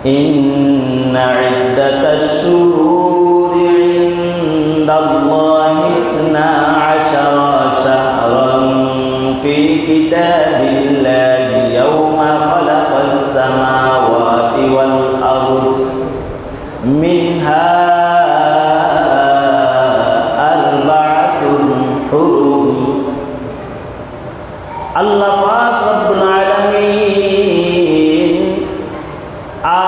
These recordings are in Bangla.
إن عدة الشهور عند الله 12 شهرا في كتاب الله يوم خلق السماوات والأرض منها 4 حرم আল্লাহ পাক রব্বুল আলামিন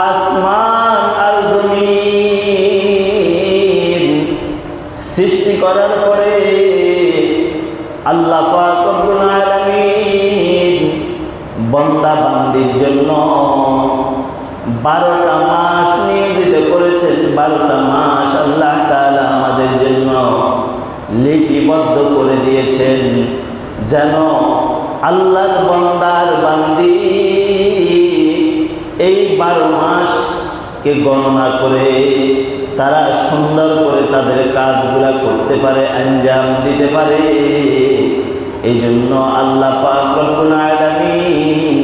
আসমান আর জমিন সৃষ্টি করার পরে আল্লাহ পাক রব্বুল আলামিন বান্দা বান্দির জন্য 12টা মাস নিয়োজিত করেছেন। 12টা মাস আল্লাহ তাআলা আমাদের জন্য লিপিবদ্ধ করে দিয়েছেন, যেন আল্লাহর বান্দার বান্দি এই 12 মাসকে গণনা করে তারা সুন্দর করে তাদের কাজগুলা করতে পারে, আঞ্জাম দিতে পারে। এই জন্য আল্লাহ পাক রব্বুল আলামিন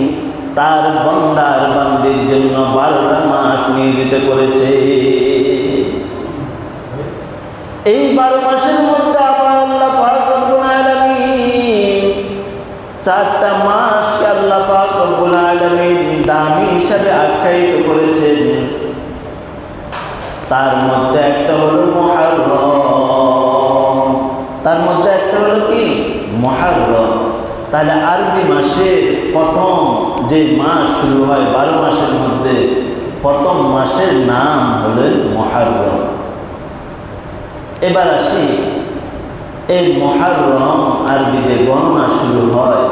তার বান্দার বান্দির জন্য 12টা মাস নিয়োজিত করেছে। এই 12 মাসের মধ্যে আবার আল্লাহ পাক রব্বুল আলামিন 4টা মাসকে আল্লাহ পাক রব্বুল আলামিন দামি হিসাবে আখ্যায়িত করেছেন। তার মধ্যে একটা হলো মুহররম, তার মধ্যে একটা হলো কি মুহররম। তাহলে আরবি মাসের প্রথম যে মাস শুরু হয় 12 মাসের মধ্যে, প্রথম মাসের নাম হলেন মুহররম। এবার আসি এই মুহররম আরবি যে গণনা শুরু হয়,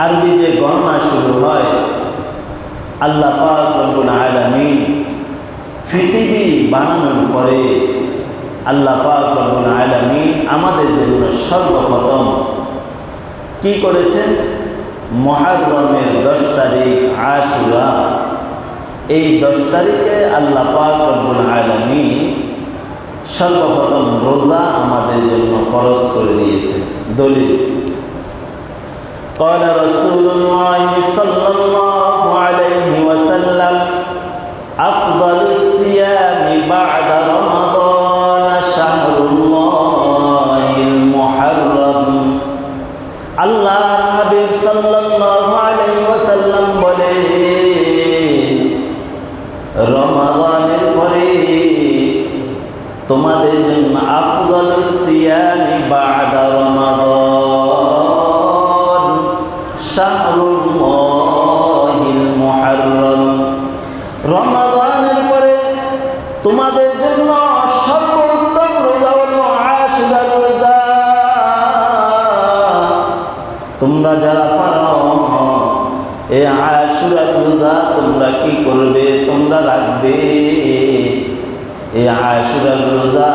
আরবি যে গণনা শুরু হয়, আল্লাহ পাক রব্বুল আলামিন পৃথিবী বানানোর পরে আল্লাহ পাক রব্বুল আলামিন আমাদের জন্য সর্বপ্রথম কি করেছেন? মুহররমের 10 তারিখ আশুরা, এই 10 তারিখে আল্লাহ পাক রব্বুল আলামিন সর্বপ্রথম রোজা আমাদের জন্য ফরজ করে দিয়েছে। দলিল قال رسول الله صلى الله عليه وسلم أفضل الصيام بعد رمضان شهر الله المحرم। আল্লাহর হাবিব সাল্লাল্লাহু আলাইহি ওয়াসাল্লাম বলেন, রমাদানের পরে তোমাদের জন্য আফজালুস সিয়ামি বা'দা রমাদান শাহরুল্লাহিল মুহররম। রমাদানের পরে তোমাদের জন্য সর্বোত্তম রোজা হলো আশুরার রোজা। তোমরা যারা পারো এই আশুরার রোজা তোমরা কি করবে? তোমরা রাখবে। এই আশুরার রোজা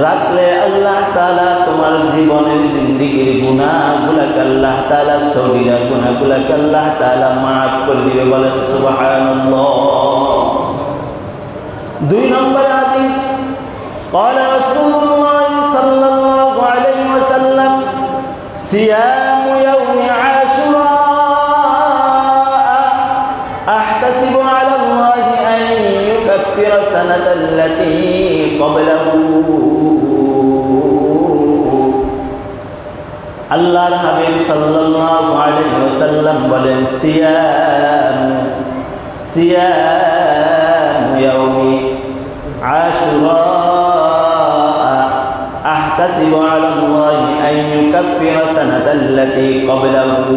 রাখলে আল্লাহ তাআলা তোমার জীবনের জিন্দেগির গুনাহগুলোকে আল্লাহ তাআলা, সগীরা গুনাহগুলোকে আল্লাহ তাআলা মাফ করে দিবে। বলেন সুবহানাল্লাহ। 2 নম্বর হাদিস, قال رسول الله صلى الله عليه وسلم صيام يوم عاشوراء أحتسب على الله أن يكفر السنة التي قبله। আল্লাহর হাবিব সাল্লাল্লাহু আলাইহি ওয়াসাল্লাম বলেন, সিয়াম ইয়াউমি আশুরা আহতাসিবু আলা আল্লাহি আন ইউকাফিরা সানাতাল্লাতী ক্বাবলাহু।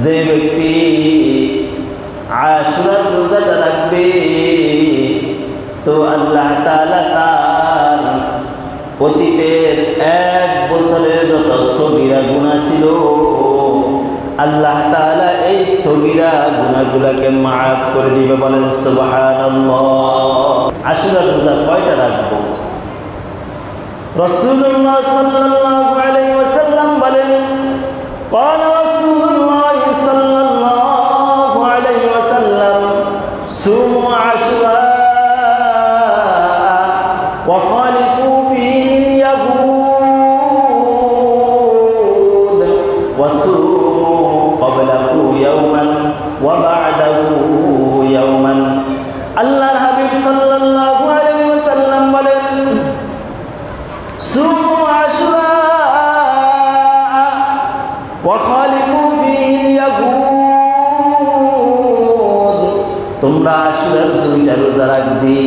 যে ব্যক্তি আশুরার রোজাটা রাখবে তো আল্লাহ তাআলা তার অতীতের 1 বছরের যত সগীরা গুনাহ ছিল আল্লাহ তাআলা এই সগীরা গুনাহগুলোকে মাফ করে দিবে। বলেন সুবহানাল্লাহ। আশুরার রোজা কয়টা রাখবো? রাসূলুল্লাহ সাল্লাল্লাহু আলাইহি ওয়াসাল্লাম বলেন, قال رسول الله صلى الله عليه وسلم صوموا عاشوراء وخالفوا فيه اليهود وصوموا قبله يوم ইয়াওমান ওয়া বা'দাহু ইয়াওমান। আল্লাহর হাবিব সাল্লাল্লাহু আলাইহি ওয়াসাল্লাম বলেন, সুমু আশুরা ওয়া খালিফু ফীহিল ইয়াহুদ। তোমরা আশুরার 2টা রোজা রাখবে।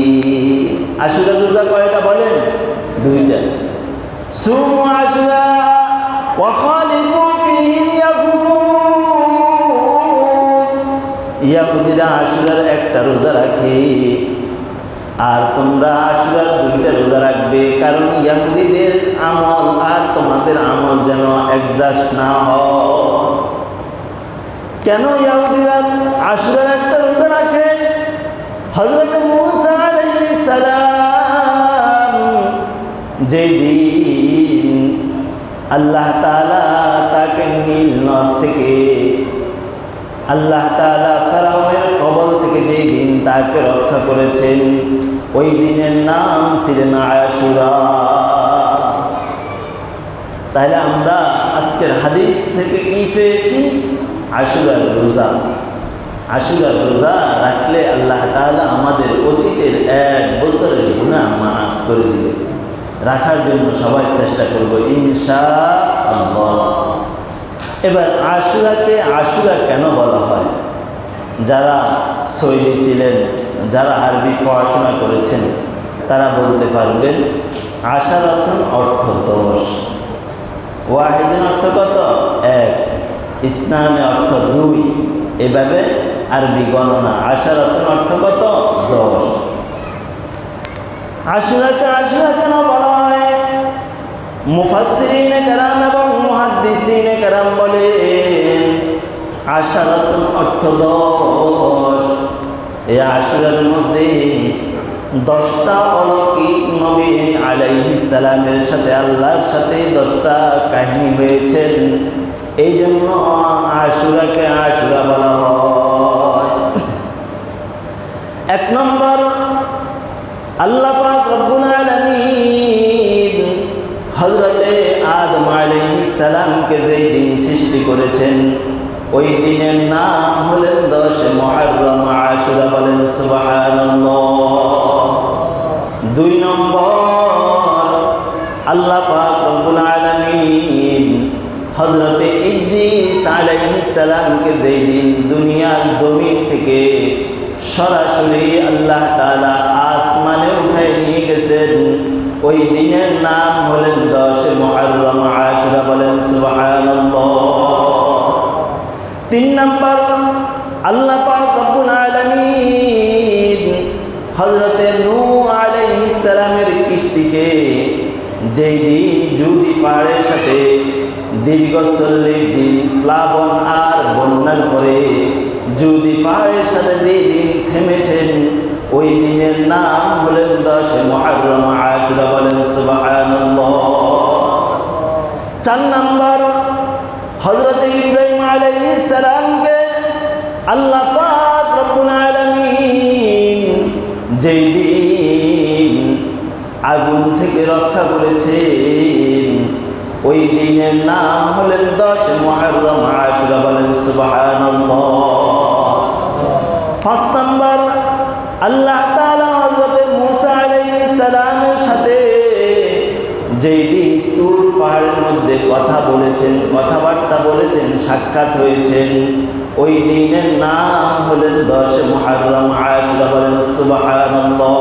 আশুরার রোজা কয়টা বলেন? 2টা। সুমু আশুরা ওয়া খালিফু ফীহিল ইয়াহুদ। ইয়াহুদিরা আশুরার 1টা রোজা রাখে, আর তোমরা আশুরার 2টা রোজা রাখবে, কারণ ইয়াহুদিদের আমল আর তোমাদের আমল যেন অ্যাডজাস্ট না হয়। কেন ইয়াহুদিরা আশুরার 1টা রোজা রাখে? হযরত মূসা আলাইহিস সালাম যেদিন আল্লাহ তাআলা তাকে নীল নদ থেকে, আল্লাহ তাআলা ফেরাউনের কবল থেকে যেই দিন তাকে রক্ষা করেছেন, ওই দিনের নাম ছিলেন আশুরা। তাহলে আমরা আজকের হাদিস থেকে কি পেয়েছি? আশুরার রোজা। আশুরার রোজা রাখলে আল্লাহ তাআলা আমাদের অতীতের 1 বছরের গুনাহ মাফ করে দিবে। রাখার জন্য সবাই চেষ্টা করব ইনশাআল্লাহ। এবার আশুরাকে আশুরা কেন বলা হয়? যারা শৈলী ছিলেন, যারা আরবি পড়াশোনা করেছেন, তারা বলতে পারবেন আশারাতুন অর্থ 10, ওয়াহিদিন অর্থ কত? 1, ইসনানে অর্থ 2। এভাবে আরবি গণনা। আশারাতুন অর্থ কত? 10। আশুরাকে আশুরা কেন বলা হয়? মুফাসসিরিনে কেরাম এবং মুহাদ্দিসিনে কেরাম বলেন আশারাতুন অর্থ 10। এই আশুরার মধ্যে 10টা অলৌকিক নবী আলাইহিস সালামের সাথে আল্লাহর সাথে 10টা কাহিনী হয়েছেন। এই জন্য আশুরাকে আশুরা বলা হয়। 1 নম্বর, আল্লাহ পাক রব্বুল আলামিন হযরতে আদম আলাইহিস সালামকে যেই দিন সৃষ্টি করেছেন, ওই দিনের নাম হলেন 10 মুহররম আশুরা। বলেন সুবহানাল্লাহ। 2 নম্বর, আল্লাহ পাক রব্বুল আলামিন হযরতে ইদ্রিস আলাইহিস সালামকে যেই দিন দুনিয়ার জমিন থেকে সরাসরি আল্লাহ তাআলা আসমানে উঠায় নিয়ে গেছেন, ওই দিনের নাম হলেন 10 মুহররম আশুরা। বলেন সুবহানাল্লাহ। 3 নম্বর, আল্লাহ পাক রব্বুল আলামিন হযরতে নূহ আলাইহিস সালামের কিস্তিকে যেই দিন জুদি পাহাড়ের সাথে দীর্ঘ 40 দিন প্লাবন আর বন্যার পরে জুদি পাহাড়ের সাথে যেই দিন থেমেছেন, ওই দিনের নাম হলেন 10 মুহররম আশুরা। বলেন সুবহানাল্লাহ। 4 নম্বর, হযরতে ইব্রাহিম আলাইহিস সালামকে আল্লাহ পাক রব্বুল আলামিন যেই দিন আগুন থেকে রক্ষা করেছেন, ওই দিনের নাম হলেন 10 মুহররম আশুরা। বলেন সুবহানাল্লাহ। 5 নম্বর, আল্লাহ তাআলা হযরতে মূসা আলাইহিস সালামের সাথে যেই দিন তুর পাহাড়ের মধ্যে কথা বলেছেন, কথাবার্তা বলেছেন, সাক্ষাৎ হয়েছেন, ওই দিনের নাম হলেন 10 মুহররম আশুরা। বলেন সুবহানাল্লাহ।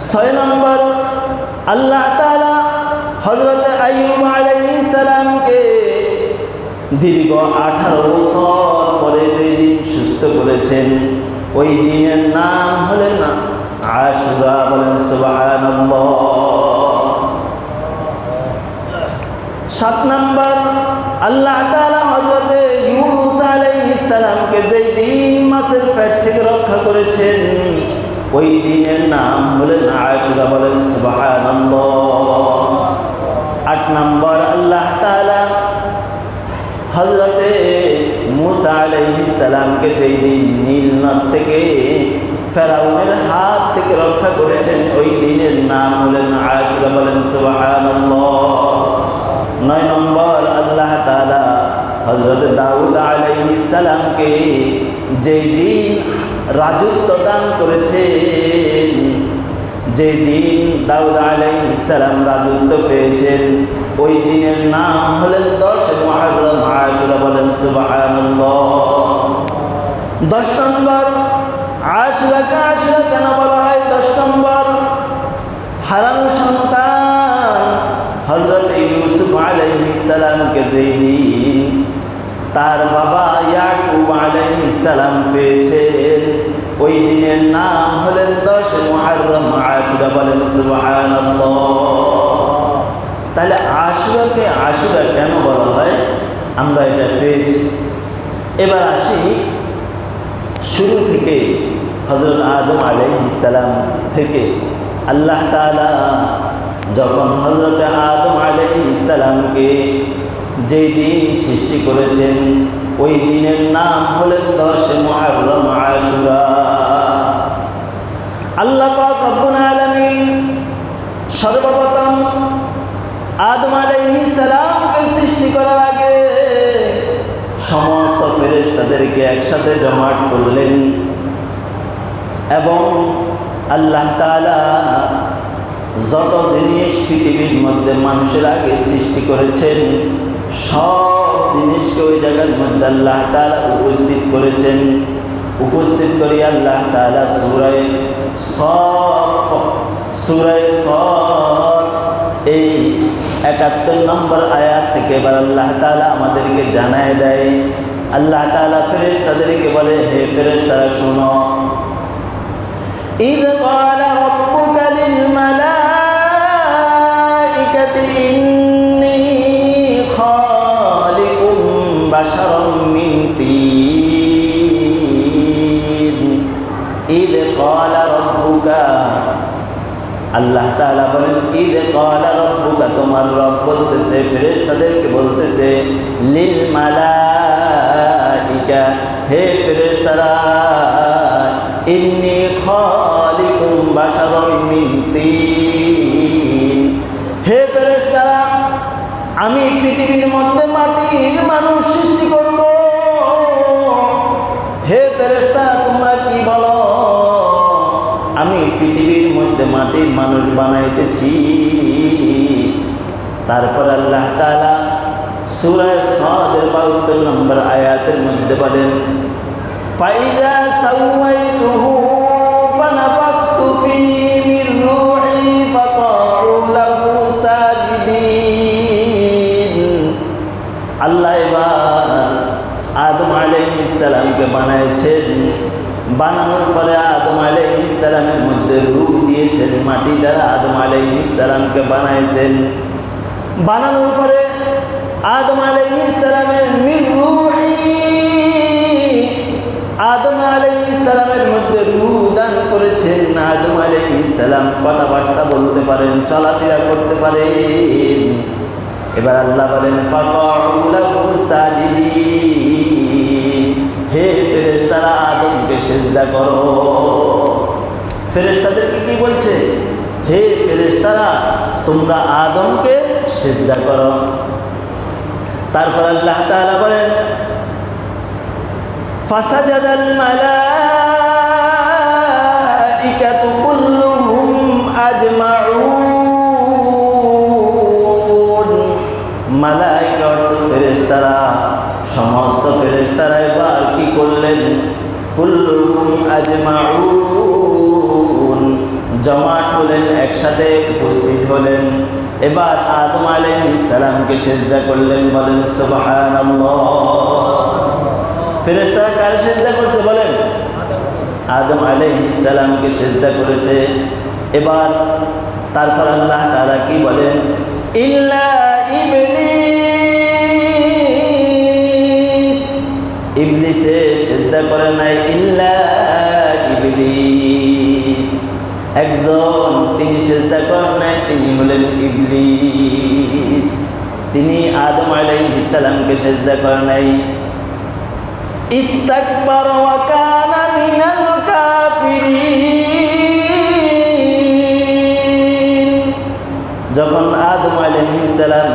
6 নম্বর, আল্লাহ তাআলা হযরত আইয়ুব আলাইহিস সালামকে দীর্ঘ 18 বছর পরে যেই দিন সুস্থ করেছেন, ওই দিনের নাম হলেন না আশুরা। বলেন সুবহানাল্লাহ। 7 নম্বর, আল্লাহ তাআলা হযরতে ইউনূস আলাইহিস সালামকে যেই দিন মাছের পেট থেকে রক্ষা করেছেন, ওই দিনের নাম হলেন আশুরা। বলেন সুবহানাল্লাহ। 8 নম্বর, আল্লাহ তাআলা হযরতে মূসা আলাইহিস সালামকে যেই দিন নীল নদ থেকে ফেরাউনের হাত থেকে রক্ষা করেছেন, ওই দিনের নাম হলেন আশুরা। বলেন সুবহানাল্লাহ। 9 নম্বর, আল্লাহ তাআলা হযরত দাউদ আলাইহিস সালামকে যেই দিন রাজত্ব দান করেছেন, যেই দিন দাউদ আলাইহিস সালাম রাজত্ব পেয়েছেন, ওই দিনের নাম হলেন 10 মুহররম আশুরা। বলেন সুবহানাল্লাহ। 10 নম্বর আশুরাকে আশুরা কেন বলা হয়? 10 নম্বর হারানো সন্তান হযরত ইউসুফ আলাইহিস সালামকে যেই দিন তার বাবা ইয়াকুব আলাইহিস সালাম পেয়েছেন, ওই দিনের নাম হলেন 10 মুহররম আশুরা। বলেন সুবহানাল্লাহ। তাহলে আশুরাকে আশুরা কেন বলা হয়? আমরা এটা পেয়েছি। এবার আসি শুরু থেকে, হযরত আদম আলাইহিস সালাম থেকে আল্লাহ তাআলা যখন হযরত আদম আলাইহিস সালামকে যেই দিন সৃষ্টি করেছেন, ওই দিনের নাম হলেন 10 মুহররম আশুরা। আল্লাহ পাক রব্বুল আলামিন সর্বপ্রথম আদম আলাইহিস সালামকে সৃষ্টি করার আগে সমস্ত ফেরেশতাদেরকে একসাথে জমাট করলেন এবং আল্লাহ তাআলা যত জিনিস পৃথিবীর মধ্যে মানুষের আগে সৃষ্টি করেছেন, সব জিনিসকে ওই জায়গার মধ্যে আল্লাহ তাআলা উপস্থিত করেছেন। উপস্থিত করে আল্লাহ তাআলা সূরা সদ এই 71 নম্বর আয়াত থেকে এবার আল্লাহ তাআলা আমাদেরকে জানায় দেয়। আল্লাহ তাআলা ফেরেশতাদেরকে বলে, হে ফেরেশতারা শোনো, إذ قال ربك للملائكة إني خالق بشرا من طين إذ قال ربك আল্লাহ তাআলা বলেন, ঈদ ক্বালা রাব্বুকা, তোমার রব বলতেছে, ফেরেশতাদেরকে বলতেছে, লিল মালাইকা, হে ফেরেশতারা, ইন্নী খালিকুম বাশারাম মিন তিন, হে ফেরেশতারা, আমি পৃথিবীর মধ্যে মাটির মানুষ সৃষ্টি করব। হে ফেরেশতারা, তোমরা কি বলো? আমি পৃথিবীর মধ্যে মাটির মানুষ বানাইতেছি। তারপর আল্লাহ তাআলা সূরা সাদের 72 নম্বর আয়াতের মধ্যে বলেন, ফাইজা সাওয়াইতুহু ফানাফাখতু ফীহি মির রূহি ফাকাউ লাহু সাজিদিন। আল্লাহ এবার আদম আলাইহিস সালামকে বানাইছেন। বানানোর পরে আদম আলাইহিস সালামের মধ্যে রূহ দিয়েছেন, মাটি দ্বারা আদম আলাইহিস সালামকে বানাইছেন। বানানোর পরে আদম আলাইহিস সালামের মির রূহি, আদম আলাইহিস সালামের মধ্যে রূহ দান করেছেন। আদম আলাইহিস সালাম কথাবার্তা বলতে পারেন, চলাফেরা করতে পারেন। এবার আল্লাহ বলেন, ফাকাউ লাহু সাজিদিন, হে ফেরেশতারা, আদমকে সিজদা করো। ফেরেশতাদেরকে কি বলছে? হে ফেরেশতারা, তোমরা আদমকে সিজদা করো। তারপর আল্লাহ তাআলা বলেন, ফাসাজাদাল মালাইকাতু কুল্লুহুম আজমাউন। মালাইকা অর্থ ফেরেশতারা, সমস্ত ফেরেশতারা এবার কি করলেন? কুল্লুহুম আজমাউন, জমাট হলেন, একসাথে উপস্থিত হলেন। এবার আদম আলাইহিস সালামকে সিজদা করলেন। বলেন সুবহানাল্লাহ। ফেরেশতারা কার সিজদা করছে? বলেন, আদম আলাইহিস সালামকে সিজদা করেছে। এবার তারপর আল্লাহ তাআলা কি বলেন? ইল্লা ইবলিস, ইবলিসে সিজদা করে নাই। ইল্লা ইবলিস, একজন তিনি সিজদা করেন নাই, তিনি হলেন ইবলিস। তিনি আদম আলাইহিস সালামকে সিজদা করেন নাই। ইস্তাকবারা ওয়া কানা মিনাল কাফিরিন। যখন আদম আলাইহিস সালাম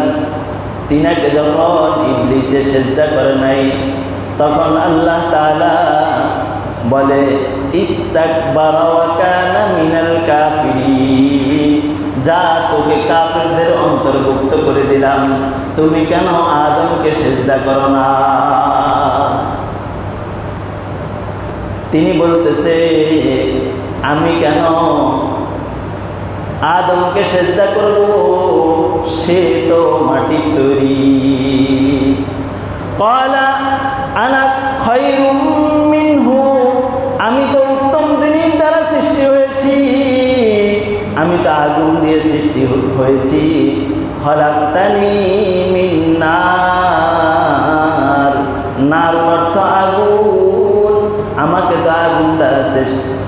তিনাকে থেকে যখন ইবলিসে সেজদা করে নাই, তখন আল্লাহ তাআলা বলে ইস্তাকবারা ওয়া কানা মিনাল কাফিরিন, যা তোকে কাফিরদের অন্তর্ভুক্ত করে দিলাম, তুমি কেন আদমকে সেজদা করো না? তিনি বলতেছে আমি কেন আদমকে সেজদা করব, সে তো মাটির তৈরি। ক্বালা আনা খায়রুম মিনহু, আমি তো উত্তম জিনিস দ্বারা সৃষ্টি হয়েছি, আমি তো আগুন দিয়ে সৃষ্টি হয়েছি। খলাকতানি মিন নার, নার অর্থ আগুন, আমাকে তো আগুন দ্বারা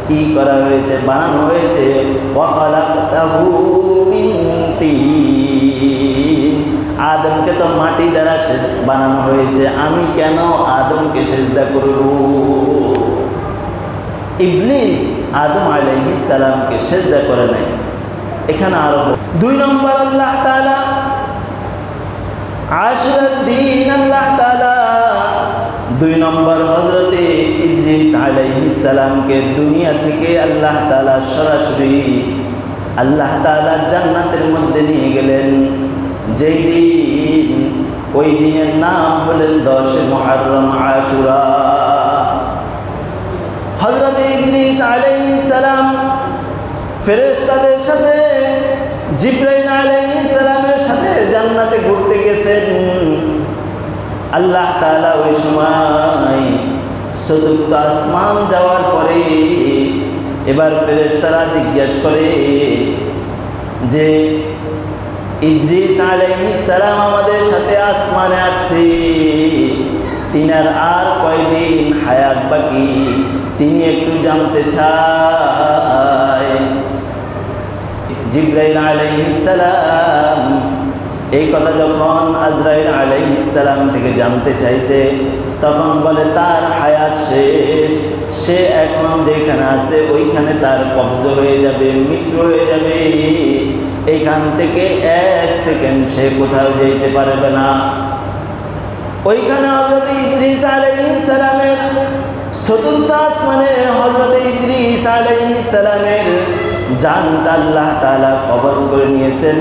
কি করা হয়েছে, বানানো হয়েছে। ওয়া খলাকতাহু মিন তিন, আদমকে তো মাটি দ্বারা বানানো হয়েছে, আমি কেন আদমকে সেজদা করব? ইবলিস আদম আলাইহিস সালামকে সেজদা করে নাই। এখানে আরো 2 নম্বর আল্লাহ তাআলা আশুরার দিন আল্লাহ তাআলা 2 নম্বর হযরতে ইদ্রিস আলাইহিস সালামকে দুনিয়া থেকে আল্লাহ তাআলা সরাসরি আল্লাহ তাআলা জান্নাতের মধ্যে নিয়ে গেলেন। যেই দিন, ওই দিনের নাম হলেন 10 মুহররম আশুরা। হযরতে ইদ্রিস আলাইহিস সালাম ফেরেশতাদের সাথে, জিবরাইল আলাইহিস সালামের সাথে জান্নাতে ঘুরতে গেছেন। আল্লাহ তাআলা ওই সময় চতুর্থ আসমান যাওয়ার পরে এবার ফেরেশতারা জিজ্ঞেস করে যে ইদ্রিস আলাইহিস সালাম আমাদের সাথে আসমানে আসছে, তিনার আর কয়দিন হায়াত বাকি, তিনি একটু জানতে চায়। জিবরাইল আলাইহিস সালাম এই কথা যখন আজরাইল আলাইহিস সালাম থেকে জানতে চাইছে, তখন বলে তার হায়াত শেষ, সে এখন যেখানে আছে ওইখানে তার কবজ হয়ে যাবে, মৃত্যু হয়ে যাবে, এইখান থেকে 1 সেকেন্ড সে কোথাও যেতে পারবে না। ওইখানে হযরত ইদ্রিস আলাইহিস সালামের চতুর্থ আসমানে হযরত ইদ্রিস আলাইহিস সালামের জানটা আল্লাহ তাআলা কবজ করে নিয়েছেন।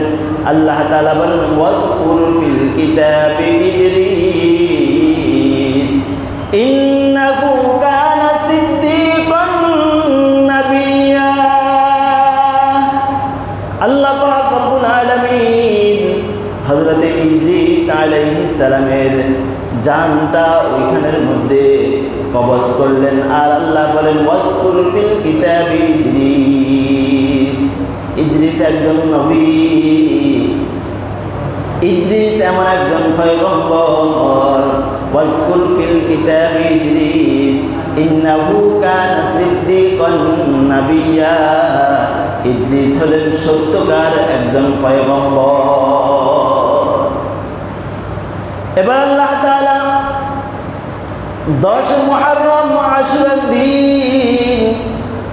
আল্লাহ তাআলা বলেন ওয়াযকুর ফিল কিতাবি ইদ্রিস ইন্নাহু কানা সিদ্দীকান নাবিয়্যা। আল্লাহ পাক রব্বুল আলামিন হযরত ইদ্রিস আলাইহিস সালামের জানটা ওইখানের মধ্যে কবজ করলেন। আর আল্লাহ বলেন ওয়াযকুর ফিল কিতাবি ইদ্রিস, ইদ্রিস একজন নবী, ইদ্রিস এমন একজন পয়গম্বর। ওয়াযকুর ফিল কিতাবি ইদ্রিস ইন্নাহু কানা সিদ্দীকান নাবিয়্যা, ইদ্রিস হলেন সত্যকার একজন পয়গম্বর। এবার আল্লাহ তাআলা 10 মুহররম আশুরার দিন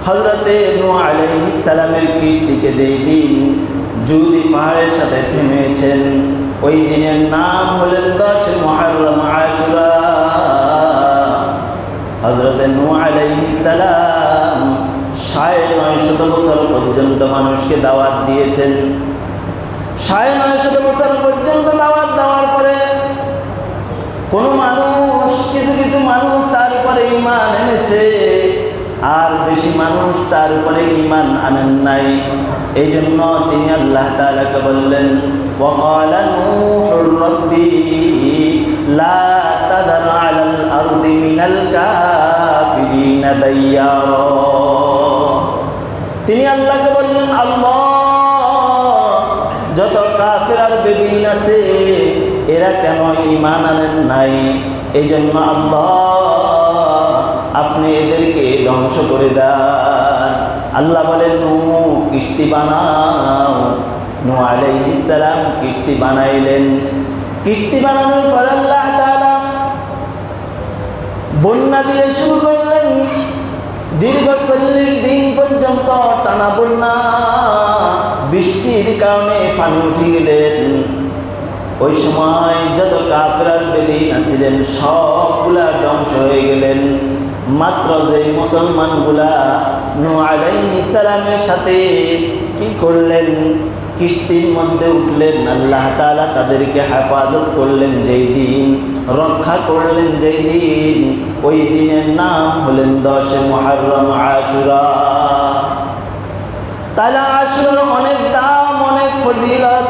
হযরতে নূহ আলাইহিস সালামের কিস্তিকে যেই দিন জুদি পাহাড়ের সাথে থেমেছেন, ওই দিনের নাম হলেন 10 মুহররম আশুরা। হযরতে নূহ আলাইহিস সালাম 950 বছর পর্যন্ত মানুষকে দাওয়াত দিয়েছেন। 950 বছর পর্যন্ত দাওয়াত দেওয়ার পরে কোনো মানুষ, কিছু কিছু মানুষ তার উপরে ঈমান এনেছে, আর বেশি মানুষ তার উপরে ঈমান আনেন নাই। এই জন্য তিনি আল্লাহ তাআলাকে বললেন ওয়াকালা নূহুর রাব্বি লা তাদার আলাল আরদি মিনাল কাফিরিনা দাইয়ারা। তিনি আল্লাহকে বললেন আল্লাহ, যত কাফির আর বেদীন আছে এরা কেন ঈমান আনেন নাই? এই জন্য আল্লাহ আপনি এদেরকে ধ্বংস করে দেন। আল্লাহ বলেন নূহ কিস্তি বানাও। নূহ আলাইহিস সালাম কিস্তি বানাইলেন। কিস্তি বানানোর পর আল্লাহ তাআলা বন্যা দিয়ে শুরু করলেন। দীর্ঘ 40 দিন পর্যন্ত টানা বন্যা, বৃষ্টির কারণে পানি উঠে গেলেন। ওই সময় যত কাফের আর বেদিন ছিলেন সবগুলা ধ্বংস হয়ে গেলেন। মাত্র যে মুসলমানগুলা নূহ আলাইহিস সালামের সাথে কি করলেন, কিস্তির মধ্যে উঠলেন, আল্লাহ তাআলা তাদেরকে হেফাজত করলেন যেই দিন, রক্ষা করলেন যেই দিন, ওই দিনের নাম হলেন 10 মুহররম আশুরা। তাহলে আশুরার অনেক দাম, অনেক ফজিলত।